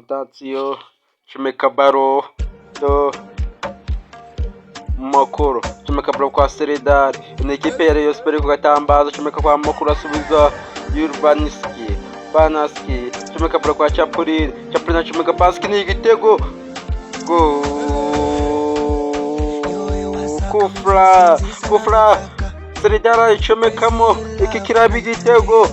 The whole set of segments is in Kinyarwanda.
Tazio comeka baro do Mokuro, comeka baro kwa Seriedade, na equipe ya Rayon Sport kugatambaza, comeka kwa Mokuro asubiza Urbaniski, Banaski, comeka baro kwa Chapuri, Chapuri comeka pasi ni igitego, Kufra, Seriedade comekamo, iki kiraba igitego,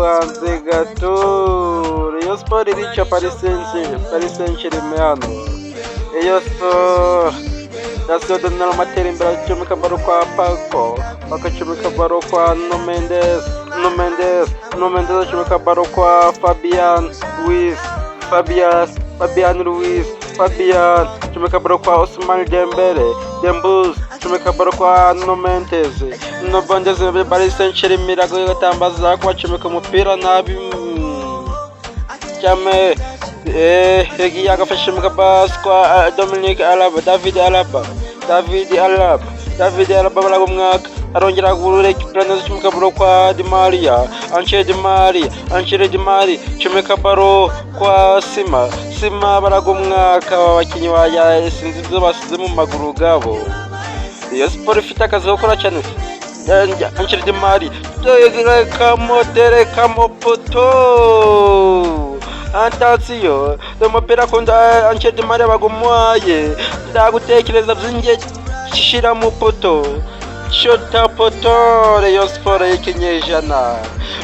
hanze gato Rayon Sport irica Paris Saint-Germain. Rayon Sport Dacio Donnarumma amatera imbere acomeka baro kwa Paco acomeka baro kwa Nuno Mendes acomeka baro kwa Fabian Ruiz acomeka baro kwa Ousmane Dembele acomeka baro kwa Nuno Mendes Paris Saint-Germain iratambaza ko acomeka umupira nabi cyane hegi agafashe mu kabas kwa David Alaba baragumwaka arongera gurure kiplanazo cy'umuka baro kwa Di Maria Angel Di Maria cyumeka baro kwa Sima baragumwaka abakinyi baya sinzi ibyo basize mu maguru gabo. Rayon Sport ifite akazi ko gukora cyane. Angel Di Maria terekamo poto Attention, umupira kunda Angel Di Maria bagumwaye ndagutekereza byinge shira mu poto shota poto Rayon Sport y'ikinyejana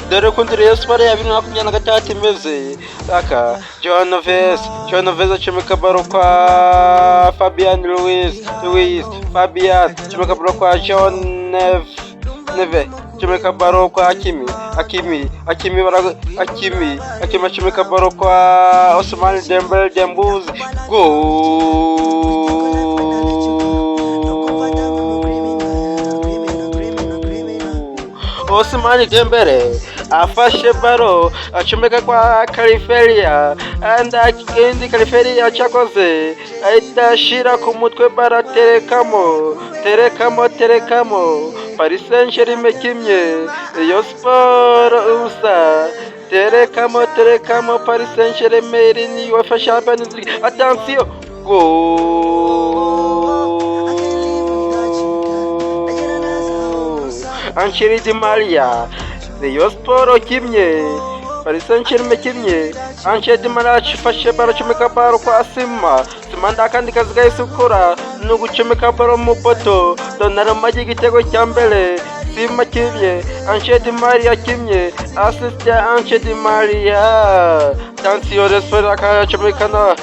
dore kundi Rayon Sport ya 2023 imeze aka John Neves acomeka baro kwa Fabian Ruiz acomeka baro kwa John Neves acomeka baro kwa Hakimi acomeka baro kwa Ousmane Dembele Ousmane Dembele afashe baro acomeka kwa Kariferia kendi Kariferia cyakoze ahita ku mutwe bara terekamo Paris Saint-Germain kimye Rayon Sport usa terekamo Paris Saint-Germain ni UEFA Champions League. Attention, Angel Di Maria Rayon Sport kimye Paris Saint-Germain kimye Angel Di Maria afashe baro acomeka baro kwa Sima ndakandi kazi gahise ukora ni ugucomeka baro mu poto Donnarumma igitego cya mbere Sima kimye Angel Di Maria kimye assist ya Angel Di Maria. Attention Rayon Sport akacomekana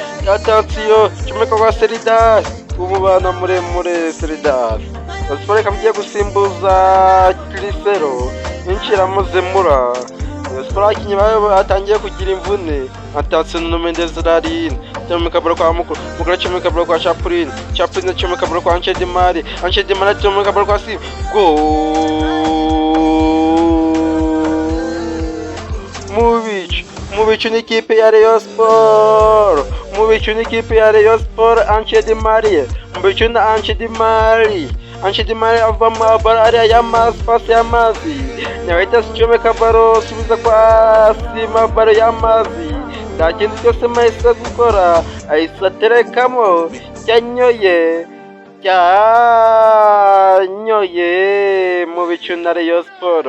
comeka kwa Seriedade umubana muremure Seriedade. Rayon Sport ikamgiye gusimbuza Clicero inshiramo Zemura. Rayon Sport abakinyi bayo atangiye kugira imvune. Attention Nuno Mendes acomeka baro kwa Mukura acomeka baro kwa Chapuri acomeka baro kwa Angel Di Maria acomeka baro kwa Sima. Mubicu n'ikipe ya Rayon Sport Angel Di Maria mubicu na Angel Di Maria ava mu baro ariya y'amazi pasi y'amazi nyahita acomeka baro subiza kwa Sima baro y'amazi nta kintu cyose mahise gukora ahise aterekamo cyanyoye mu bicu na Rayon Sport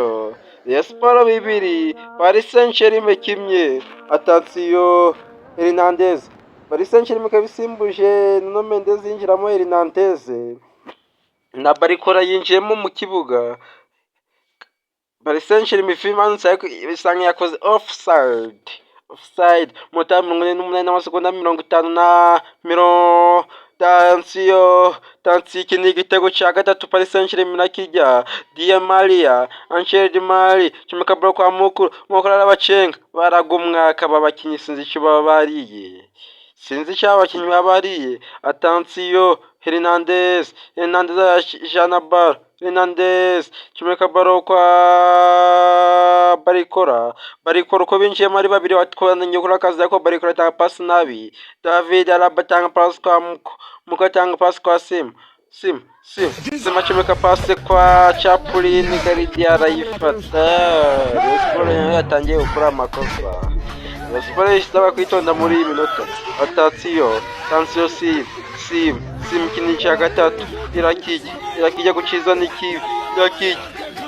2 Paris Saint-Germain kimye. Attention Hernandez Paris Saint-Germain kabisimbuje Nuno Mendes yinjiramo Hernandez na Barikora yinjiyemo mu kibuga. Paris Saint-Germain fimanutse bisanga yakoze offside mota 48 n'amasegonda 50 Tansi ni igitego cya gatatu Paris Saint-Germain nakijya Di Maria Angel Di Maria comeka baro kwa Mukura arabacenga baragumwaka babakinyi sinzi icyo babariye Attention Hernandez Janabal comeka baro kwa Barikora uko binjiyemo ari babiri watwanye kuri akazi ko Barikora atanga pasi nabi David Alaba atanga pasi kwa Muko atanga pasi kwa Sima Sima acomeka pasi kwa Chapulin, Garidi arayifata. Rayon Sport yatangiye gukora amakosa. Rayon Sport isaba kwitonda muri iyi minota. Atasiyo Sim kini cya gatatu irakijya guciza n'ikibi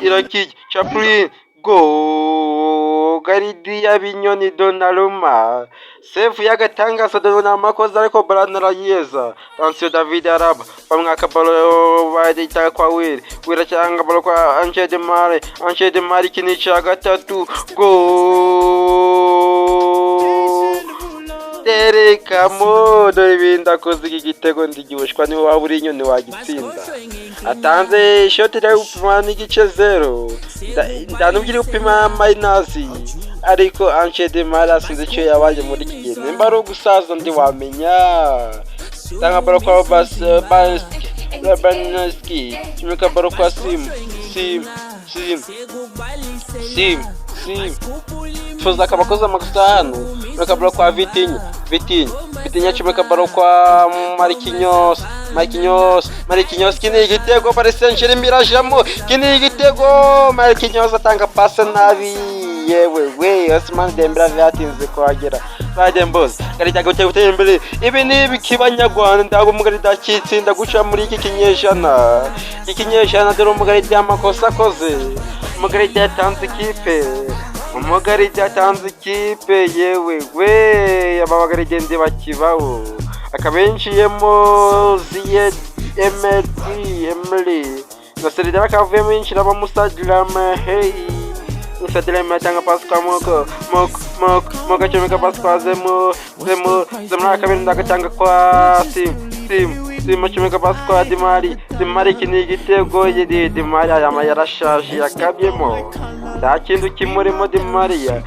irakijya Chapulin go Garidi y'abinyoni Donnarumma save y'agatangaza Donnarumma amakosa ariko Baranara yeza Tansiyo David Araba bamwaka balo bayita kwa Wira cyanga balo kwa Angel de Mare kini cya gatatu go terekamo dore binda koze iki gitego ndigiweshwa ni waba uri inyoni wagitsinda atanze ishoti ryo gupima n'igice 0 ndanubwira upima minus ariko Angel de Mare asinze icyo yabaye muri iki gihe nimba ari ugusaza ndi wamenya tanga baro kwa Labanski chimeka baro kwa Sim Foza kabakoza amakosa hano bakabura kwa Vitinha chimeka baro kwa Marquinhos kini igitego Paris Saint-Germain mirajamo kini igitego Marquinhos atanga pasa nabi yewe Ousmane Dembele yatinze kuhagera Sadembos Garidi guteye imbere ibi ni bikibanyarwanda ndago Garidi akitsinda guca muri iki kinyeshana dore Garidi amakosa akoze Garidi yatanze ikipe yewe aba Garidi ndi bakibaho akabenshiyemo Ziyed Emery na Serida bakavuyemo inshira Musa Dramé atanga pasi kwa Moko acomeka pasi kwa Zemo akabenda agatanga kwa Sim acomeka pasi kwa Di Mari kini igitego Di Mari yarashaje yakabyemo nta kintu kimurimo Di Maria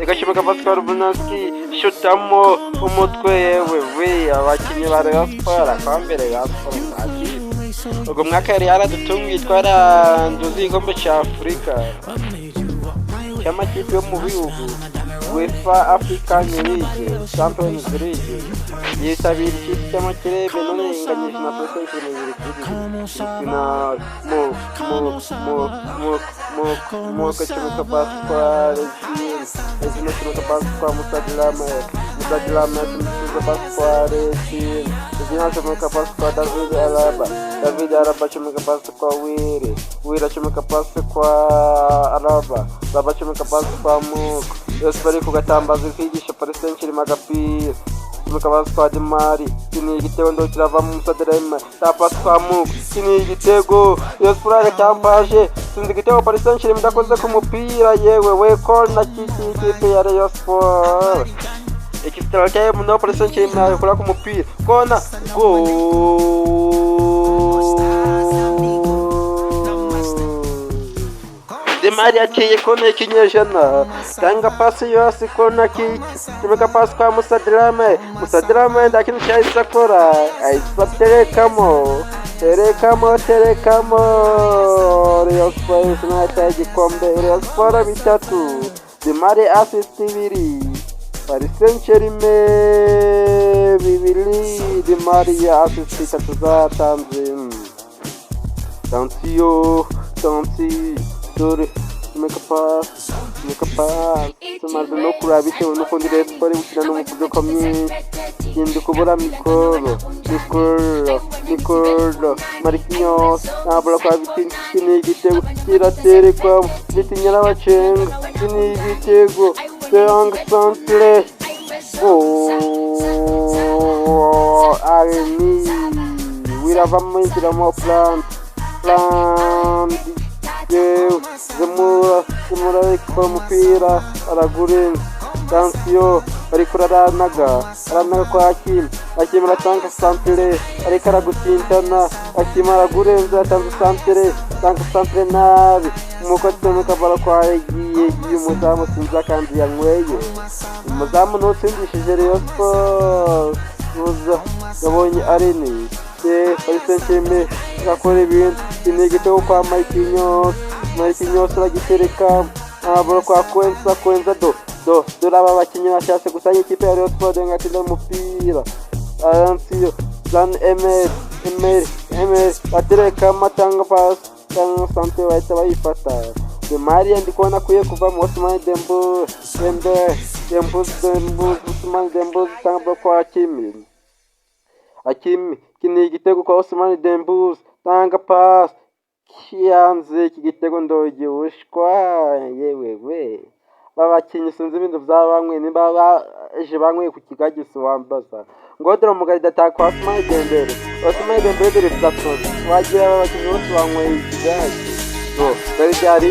agacomeka pasi kwa Lubunski shutamo umutwe yewe abakinnyi ba Rayon Sport akambere yaspora ubwo mwaka yari yaradutungiye twaranduzi igikombe cya Afurika cy'amakipe yo mu bihugu UEFA African League Champions League yitabira ikipe cy'amakirebe none inganyije na PlayStation 2 mo kacomeka pasi kwa Rezino kacomeka pasi kwa Musa Dramé pasi kwa Rezino acomeka pasi kwa David Alaba acomeka pasi kwa Wira acomeka pasi kwa Alaba acomeka pasi kwa Moko yose bari kugatambaza kwigisha Paris Saint-Germain agapira acomeka pasi kwa Di Mari kini igitego ndo kirava mu Musa Dramé pasi kwa Moko kini igitego yose pura cyambaje sinzi igitego Paris Saint-Germain ndakoze ku mupira yewe corner ikipe ya Rayon Sport Extra time no Paris Saint-Germain akora ku mupira corner go Di Mari ateye kona ikinyejana tanga pasi yose kona kimeka pasi kwa Musa Dramé ndakintu cyayisakora ayisa terekamo Rayon Sport n'ata igikombe Rayon Sport 3 Di Mari assist 2 Paris Saint-Germain 2 Di Mari assist 3 zatanze Tansiyo dore make pass tumaze no kuraba bitewe nuko ndi Rayon Sport gukina no mu buryo komye kindi kubura mikoro Marquinhos nabura kwa Vitinha kini igitego kiraterekwa Vitinha n'abacenga kini igitego Young Santre Areni wiravamo inziramo plan Zemura kwa mupira aragurenga Tansiyo ariko aranaga kwa Hakim aratanga santere ariko aragutintana Hakim aragurenza atanga santere nabi umuko atomeka bala kwa yagiye umuzamu sinza kandi yanyweye umuzamu n'utsindishije Rayon Sport yabonye Areni Paris Saint-Germain akora ibintu inigitego kwa Marquinhos aragitereka abura kwa Kwenza dore aba bakinnyi bashatse gusanya ikipe ya Rayon Sport ngatinda umupira Tansiyo Emery baterekamo atanga pasi cyangwa sante bahita bayifata. Di Maria ndi kubona akwiye kuvamo. Ousmane Dembele Ousmane Dembele utanga kwa Hakimi iki ni igitego kwa Ousmane Dembele tanga pasi kiyanze. Iki gitego ndogiwushwa yewe we babakinyi sinzi ibintu byabanywe nimba baje banyweye ku kigagisi wambaza ngo dore umugarida ataka Ousmane Dembele dore bidasoza wagira abakinyi bose banyweye ikigagi dore byari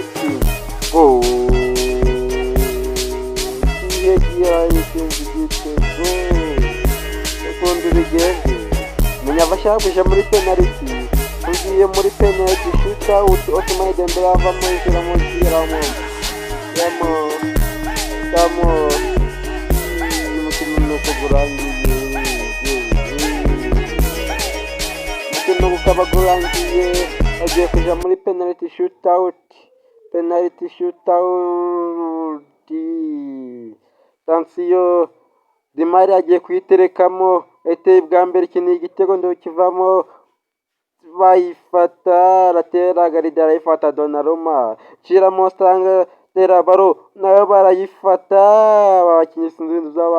gira ikintu gitego ukundi bigende menya bashaka kuja muri penalty tugiye muri penalty shootout. Ousmane Dembele avamo yinjiramo umukino nuko gurangiye agiye kuja muri penalty shootout. Tansiyo Di Maria agiye kuyiterekamo eteye bwa mbere. Iki ni igitego kivamo bayifata ratera garida arayifata. Donnarumma ciramo stanga tera baro nayo barayifata. Abakinyi sinzi ibintu by'abantu